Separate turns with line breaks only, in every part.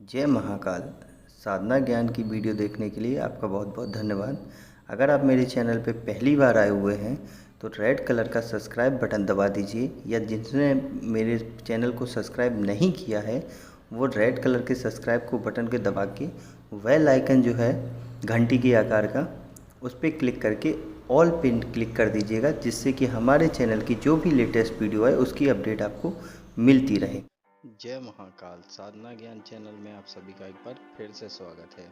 जय महाकाल। साधना ज्ञान की वीडियो देखने के लिए आपका बहुत बहुत धन्यवाद। अगर आप मेरे चैनल पे पहली बार आए हुए हैं तो रेड कलर का सब्सक्राइब बटन दबा दीजिए, या जिसने मेरे चैनल को सब्सक्राइब नहीं किया है वो रेड कलर के सब्सक्राइब को बटन के दबा के बेल आइकन जो है घंटी के आकार का, उस पर क्लिक करके ऑल पिन क्लिक कर दीजिएगा, जिससे कि हमारे चैनल की जो भी लेटेस्ट वीडियो है उसकी अपडेट आपको मिलती रहे।
जय महाकाल। साधना ज्ञान चैनल में आप सभी का एक बार फिर से स्वागत है।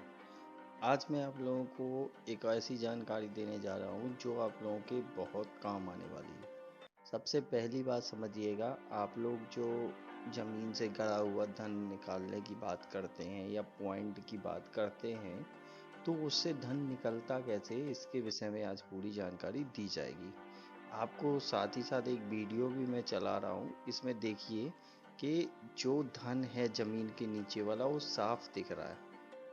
आज मैं आप लोगों को एक ऐसी जानकारी देने जा रहा हूँ जो आप लोगों के बहुत काम आने वाली है। सबसे पहली बात समझिएगा, आप लोग जो जमीन से गड़ा हुआ धन निकालने की बात करते हैं या पॉइंट की बात करते हैं, तो उससे धन निकलता कैसे, इसके विषय में आज पूरी जानकारी दी जाएगी आपको। साथ ही साथ एक वीडियो भी मैं चला रहा हूँ, इसमें देखिए कि जो धन है ज़मीन के नीचे वाला वो साफ दिख रहा है।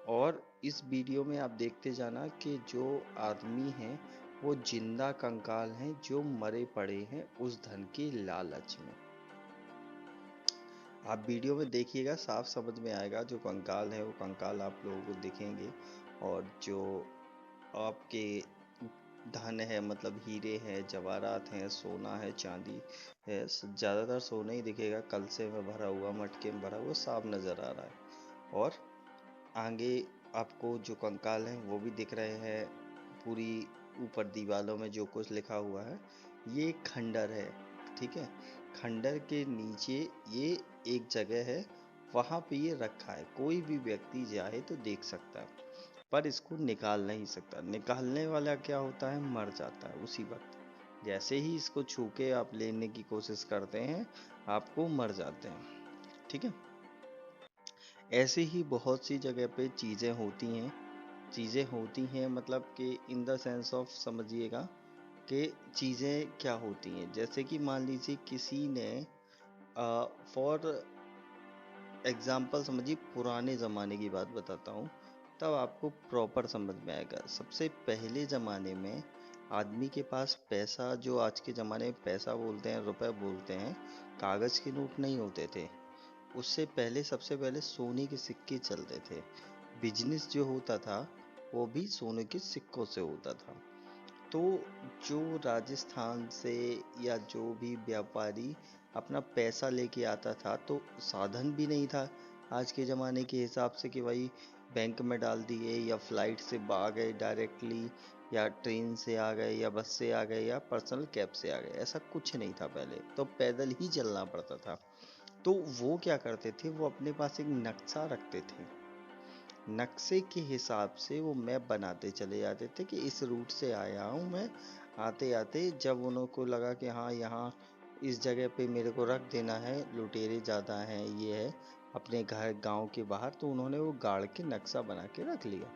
और इस वीडियो में आप देखते जाना कि जो आदमी हैं वो जिंदा कंकाल हैं जो मरे पड़े हैं उस धन के लालच में। आप वीडियो में देखिएगा, साफ समझ में आएगा। जो कंकाल है वो कंकाल आप लोगों को दिखेंगे, और जो आपके धन है मतलब हीरे हैं, जवाहरात हैं, सोना है, चांदी है, ज़्यादातर सोना ही दिखेगा। कलसे में भरा हुआ, मटके में भरा हुआ साफ नज़र आ रहा है। और आगे आपको जो कंकाल हैं वो भी दिख रहे हैं। पूरी ऊपर दीवालों में जो कुछ लिखा हुआ है ये खंडर है, ठीक है। खंडर के नीचे ये एक जगह है, वहाँ पे ये रखा है। कोई भी व्यक्ति चाहे तो देख सकता है, पर इसको निकाल नहीं सकता। निकालने वाला क्या होता है, मर जाता है उसी वक्त। जैसे ही इसको छू के आप लेने की कोशिश करते हैं आपको मर जाते हैं, ठीक है। ऐसे ही बहुत सी जगह पे चीज़ें होती हैं मतलब कि इन द सेंस ऑफ समझिएगा कि चीज़ें क्या होती हैं। जैसे कि मान लीजिए किसी ने फॉर एग्जाम्पल समझिए, पुराने ज़माने की बात बताता हूँ, तब आपको प्रॉपर समझ में आएगा। सबसे पहले ज़माने में आदमी के पास पैसा, जो आज के ज़माने में पैसा बोलते हैं, रुपए बोलते हैं, कागज़ के नोट नहीं होते थे। उससे पहले सबसे पहले सोने के सिक्के चलते थे। बिजनेस जो होता था वो भी सोने के सिक्कों से होता था। तो जो राजस्थान से या जो भी व्यापारी अपना पैसा लेके आता था, तो साधन भी नहीं था आज के ज़माने के हिसाब से कि भाई बैंक में डाल दिए या फ्लाइट से आ गए डायरेक्टली, या ट्रेन से आ गए या बस से आ गए या पर्सनल कैब से आ गए। ऐसा कुछ नहीं था, पहले तो पैदल ही चलना पड़ता था। तो वो क्या करते थे, वो अपने पास एक नक्शा रखते थे। नक्शे के हिसाब से वो मैप बनाते चले जाते थे कि इस रूट से आया हूँ मैं। आते आते जब उनको लगा कि हाँ यहाँ इस जगह पे मेरे को रख देना है, लुटेरे ज़्यादा हैं, ये है अपने घर गांव के बाहर, तो उन्होंने वो गाड़ के नक्शा बना के रख लिया,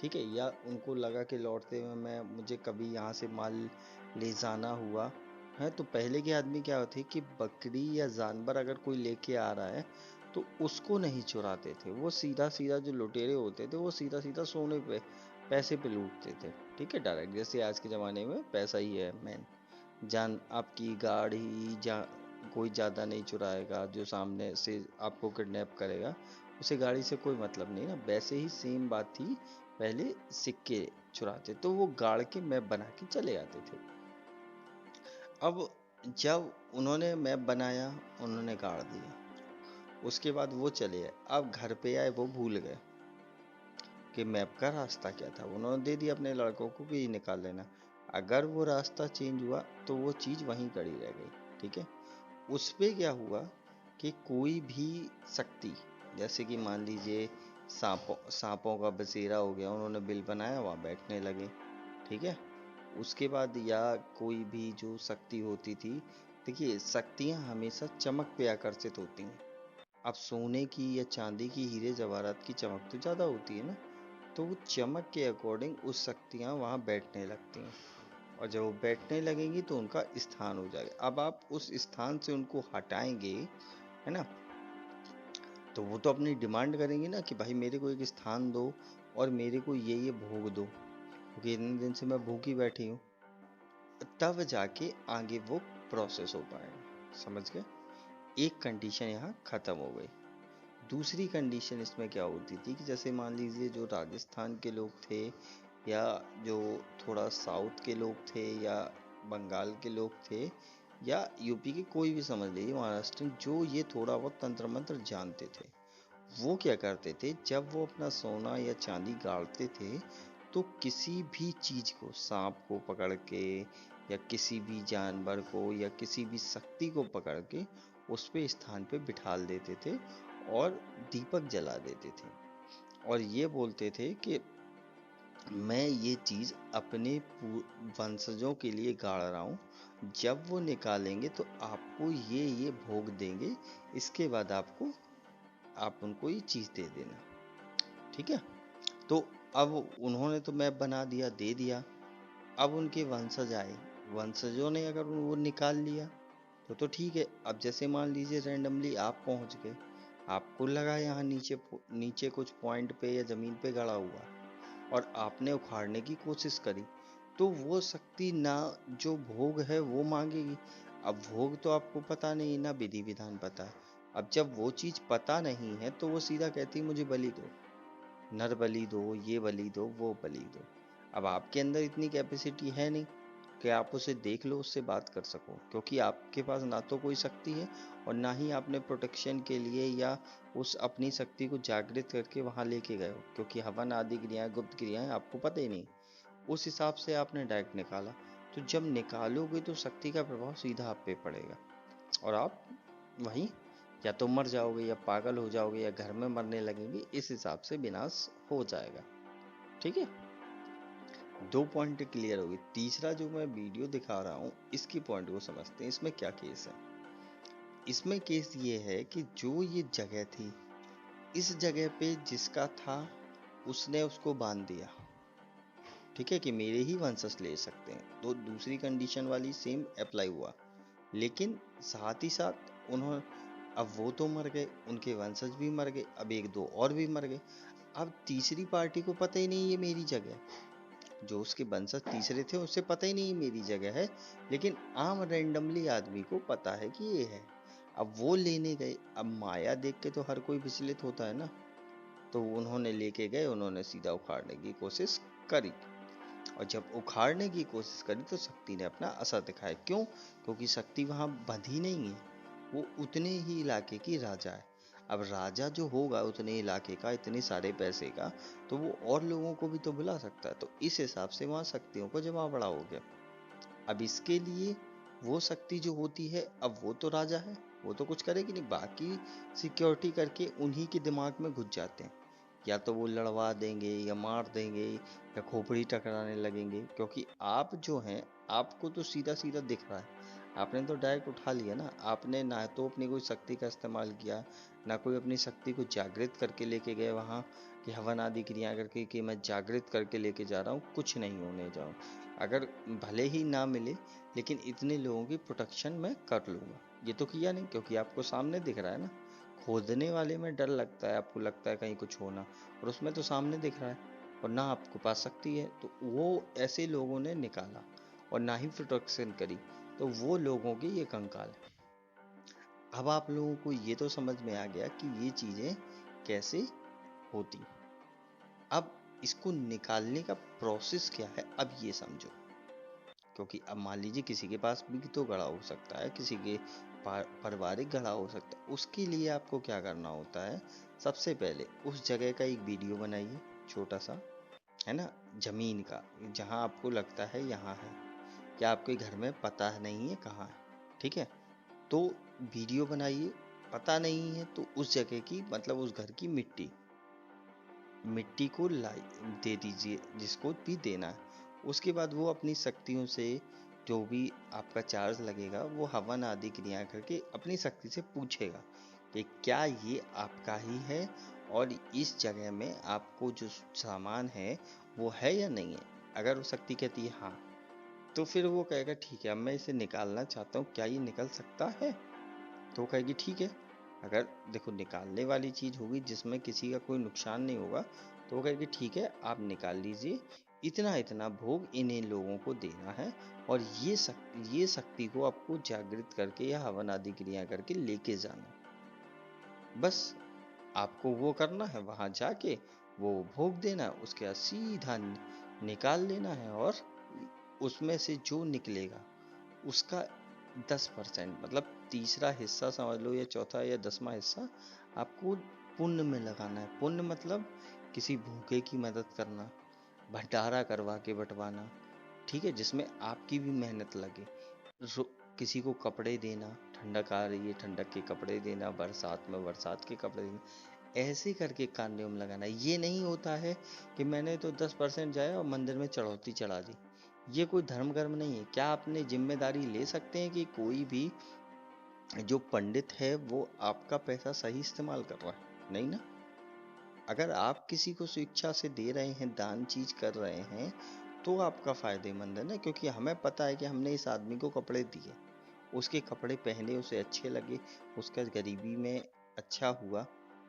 ठीक है। या उनको लगा कि लौटते हुए मैं मुझे कभी यहाँ से माल ले जाना हुआ है, तो पहले के आदमी क्या होते कि बकरी या जानवर अगर कोई लेके आ रहा है तो उसको नहीं चुराते थे। वो सीधा सीधा, जो लुटेरे होते थे वो सीधा सीधा सोने पे, पैसे पे लूटते थे, ठीक है, डायरेक्ट। जैसे आज के ज़माने में पैसा ही है मेन। जान आपकी गाड़ी जा कोई ज़्यादा नहीं चुराएगा। जो सामने से आपको किडनैप करेगा उसे गाड़ी से कोई मतलब नहीं ना। वैसे ही सेम बात थी, पहले सिक्के चुराते तो वो गाड़ के मैप बना के चले आते थे। अब जब उन्होंने मैप बनाया, उन्होंने गाड़ दिया, उसके बाद वो चले आए। अब घर पे आए, वो भूल गए कि मैप का रास्ता क्या था। उन्होंने दे दिया अपने लड़कों को कि ये निकाल लेना। अगर वो रास्ता चेंज हुआ तो वो चीज़ वहीं खड़ी रह गई, ठीक है। उस पे क्या हुआ कि कोई भी शक्ति, जैसे कि मान लीजिए सांपों का बसेरा हो गया, उन्होंने बिल बनाया, वहाँ बैठने लगे, ठीक है। उसके बाद या कोई भी जो शक्ति होती थी, देखिए शक्तियाँ हमेशा चमक पे आकर्षित होती हैं। अब सोने की या चांदी की, हीरे जवाहरात की चमक तो ज़्यादा होती है ना, तो वो चमक के अकॉर्डिंग उस शक्तियाँ वहाँ बैठने लगती हैं। और जब वो बैठने लगेंगी तो उनका स्थान हो जाएगा। अब आप उस स्थान से उनको हटाएंगे, है ना, तो वो तो अपनी डिमांड करेंगे ना कि भाई मेरे को एक स्थान दो और मेरे को ये भोग दो, क्योंकि इतने दिन से मैं भूखी बैठी हूँ। तब जाके आगे वो प्रोसेस हो पाएगा, समझ गए। एक कंडीशन यहाँ खत्म हो गई। दूसरी कंडीशन इसमें क्या होती थी कि जैसे मान लीजिए जो राजस्थान के लोग थे, या जो थोड़ा साउथ के लोग थे, या बंगाल के लोग थे, या यूपी के कोई भी समझ लीजिए महाराष्ट्र, जो ये थोड़ा बहुत तंत्र मंत्र जानते थे, वो क्या करते थे, जब वो अपना सोना या चांदी गाड़ते थे तो किसी भी चीज को, सांप को पकड़ के, या किसी भी जानवर को, या किसी भी शक्ति को पकड़ के उस पे स्थान पे बिठाल देते थे और दीपक जला देते थे, और ये बोलते थे कि मैं ये चीज अपने वंशजों के लिए गाड़ रहा हूँ, जब वो निकालेंगे तो आपको ये भोग देंगे, इसके बाद आप उनको ये चीज दे देना। ठीक है, तो अब उन्होंने तो मैप बना दिया, दे दिया। अब उनके वंशज आए, वंशजों ने अगर वो निकाल लिया तो ठीक है। अब जैसे मान लीजिए रैंडमली आप पहुंच गए, आपको लगा यहाँ नीचे नीचे कुछ पॉइंट पे या जमीन पे गड़ा हुआ, और आपने उखाड़ने की कोशिश करी, तो वो शक्ति ना जो भोग है वो मांगेगी। अब भोग तो आपको पता नहीं, ना विधि विधान पता है। अब जब वो चीज पता नहीं है तो वो सीधा कहती है मुझे बलि दो, नर बलि दो, ये बलि दो, वो बलि दो। अब आपके अंदर इतनी कैपेसिटी है नहीं कि आप उसे देख लो, उससे बात कर सको, क्योंकि आपके पास ना तो कोई शक्ति है, और ना ही आपने प्रोटेक्शन के लिए या उस अपनी शक्ति को जागृत करके वहां लेके गए हो, क्योंकि हवन आदि क्रियाएं, गुप्त क्रियाएं आपको पता ही नहीं। उस हिसाब से आपने डायरेक्ट निकाला, तो जब निकालोगे तो शक्ति का प्रभाव सीधा आप पे पड़ेगा, और आप वहीं या तो मर जाओगे, या पागल हो जाओगे, या घर में मरने लगेंगे। इस हिसाब से विनाश हो जाएगा। ठीक है, दो पॉइंट क्लियर हो गए। तीसरा जो मैं वीडियो दिखा रहा हूँ, इसकी पॉइंट को समझते हैं। इसमें क्या केस है? इसमें केस ये है कि जो ये जगह थी, इस जगह पे जिसका था उसने उसको बांध दिया। ठीक है, कि मेरे ही वंशज ले सकते हैं, तो दूसरी कंडीशन वाली सेम अप्लाई हुआ। लेकिन साथ ही साथ उन्होंने, अब वो तो मर गए, उनके वंशज भी मर गए, अब एक दो और भी मर गए। अब तीसरी पार्टी को पता ही नहीं ये मेरी जगह है, जो उसके वंशज तीसरे थे उससे पता ही नहीं ये मेरी जगह है, लेकिन आम रैंडमली आदमी को पता है कि ये है। अब वो लेने गए, अब माया देख के तो हर कोई विचलित होता है ना, तो उन्होंने लेके गए, उन्होंने सीधा उखाड़ने की कोशिश करी, और जब उखाड़ने की कोशिश करी तो शक्ति ने अपना असर दिखाया। क्यों? क्योंकि शक्ति वहां बंधी नहीं है, वो उतने ही इलाके की राजा है। अब राजा जो होगा उतने इलाके का, इतने सारे पैसे का, तो वो और लोगों को भी तो बुला सकता है, तो इस हिसाब से वहां शक्तियों को जमा बड़ा हो गया। अब इसके लिए वो शक्ति जो होती है, अब वो तो राजा है, वो तो कुछ करेगी नहीं, बाकी सिक्योरिटी करके उन्हीं के दिमाग में घुस जाते हैं। या तो वो लड़वा देंगे, या मार देंगे, या खोपड़ी टकराने लगेंगे, क्योंकि आप जो हैं, आपको तो सीधा सीधा दिख रहा है, आपने तो डायरेक्ट उठा लिया ना। आपने ना तो अपनी कोई शक्ति का इस्तेमाल किया, ना कोई अपनी शक्ति को जागृत करके लेके गए वहाँ, कि हवन आदि क्रिया करके कि मैं जागृत करके लेके जा रहा हूँ, कुछ नहीं होने जाऊँ। अगर भले ही ना मिले, लेकिन इतने लोगों की प्रोटेक्शन मैं कर लूँगा। ये तो किया नहीं, क्योंकि आपको सामने दिख रहा है ना। खोदने वाले में डर लगता है, आपको लगता है कहीं कुछ होना, और उसमें तो सामने दिख रहा है, और ना आपको पास सकती है, तो वो ऐसे लोगों ने निकाला, और ना ही प्रोटेक्शन करी, तो वो लोगों के ये कंकाल है। अब आप लोगों को ये तो समझ में आ गया कि ये चीजें कैसे होती। अब इसको निकालने का प्रोसेस क्या है, अब ये समझो। क्योंकि अब मान लीजिए किसी के पास भी तो गड़ा हो सकता है, किसी के पारिवारिक गड़ा हो सकता है, उसके लिए आपको क्या करना होता है? सबसे पहले उस जगह का एक वीडियो बनाइए, छोटा सा, है ना, जमीन का, जहां आपको लगता है यहाँ है, या आपके घर में पता नहीं है कहाँ है। ठीक है, तो वीडियो बनाइए। पता नहीं है तो उस जगह की, मतलब उस घर की मिट्टी मिट्टी को लाई दे दीजिए, जिसको भी देना है। उसके बाद वो अपनी शक्तियों से, जो भी आपका चार्ज लगेगा, वो हवन आदि क्रिया करके अपनी शक्ति से पूछेगा कि क्या ये आपका ही है, और इस जगह में आपको जो सामान है वो है या नहीं है। अगर वो शक्ति कहती है हाँ, तो फिर वो कहेगा ठीक है, अब मैं इसे निकालना चाहता हूँ, क्या ये निकल सकता है? तो वो कहेगी ठीक है। अगर देखो निकालने वाली चीज होगी जिसमें किसी का कोई नुकसान नहीं होगा, तो वो कहेगी ठीक है, आप निकाल लीजिए, इतना इतना भोग इन इन लोगों को देना है, और ये शक्ति को आपको जागृत करके या हवन आदि क्रिया करके लेके जाना। बस आपको वो करना है, वहाँ जाके वो भोग देना है, उसके बाद सीधा निकाल लेना है और उसमें से जो निकलेगा उसका 10% मतलब तीसरा हिस्सा समझ लो, या चौथा या 10वां हिस्सा आपको पुण्य में लगाना है। पुण्य मतलब किसी भूखे की मदद करना, भंडारा करवा के बंटवाना, ठीक है, जिसमें आपकी भी मेहनत लगे। किसी को कपड़े देना, ठंडक आ रही है ठंडक के कपड़े देना, बरसात में बरसात के कपड़े देना, ऐसे करके कांडोम लगाना। ये नहीं होता है कि मैंने तो 10% जाया और मंदिर में चढ़ौती चढ़ा दी। ये कोई धर्म कर्म नहीं है। क्या आपने जिम्मेदारी ले सकते हैं कि कोई भी जो पंडित है वो आपका पैसा सही इस्तेमाल कर रहा है? नहीं ना। अगर आप किसी को स्वेच्छा से दे रहे हैं, दान चीज कर रहे हैं, तो आपका फायदेमंद है ना, क्योंकि हमें पता है कि हमने इस आदमी को कपड़े दिए, उसके कपड़े पहने, उसे अच्छे लगे, उसका गरीबी में अच्छा हुआ,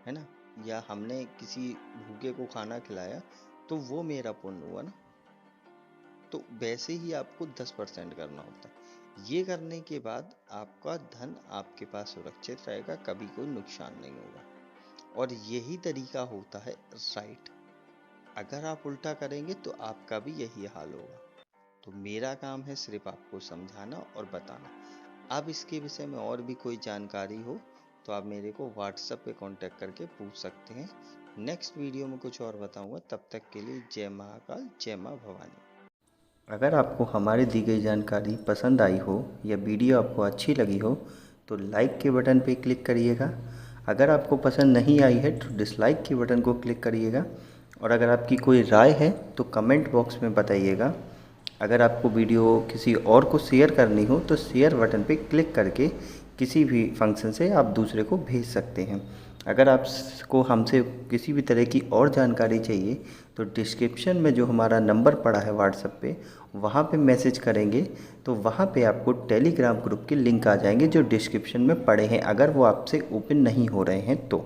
है ना, या हमने किसी भूखे को खाना खिलाया, तो वो मेरा पुण्य हुआ ना। तो वैसे ही आपको 10% करना होता है। ये करने के बाद आपका धन आपके पास सुरक्षित रहेगा, कभी कोई नुकसान नहीं होगा। और यही तरीका होता है राइट। अगर आप उल्टा करेंगे तो आपका भी यही हाल होगा। तो मेरा काम है सिर्फ आपको समझाना और बताना। अब इसके विषय में और भी कोई जानकारी हो तो आप मेरे को व्हाट्सएप पे कांटेक्ट करके पूछ सकते हैं। नेक्स्ट वीडियो में कुछ और बताऊंगा। तब तक के लिए जय महाकाल, जय माँ भवानी।
अगर आपको हमारी दी गई जानकारी पसंद आई हो या वीडियो आपको अच्छी लगी हो तो लाइक के बटन पर क्लिक करिएगा। अगर आपको पसंद नहीं आई है तो डिसलाइक के बटन को क्लिक करिएगा। और अगर आपकी कोई राय है तो कमेंट बॉक्स में बताइएगा। अगर आपको वीडियो किसी और को शेयर करनी हो तो शेयर बटन पे क्लिक करके किसी भी फंक्शन से आप दूसरे को भेज सकते हैं। अगर आपको हमसे किसी भी तरह की और जानकारी चाहिए तो डिस्क्रिप्शन में जो हमारा नंबर पड़ा है व्हाट्सएप पे, वहाँ पे मैसेज करेंगे तो वहाँ पे आपको टेलीग्राम ग्रुप के लिंक आ जाएंगे जो डिस्क्रिप्शन में पड़े हैं, अगर वो आपसे ओपन नहीं हो रहे हैं तो।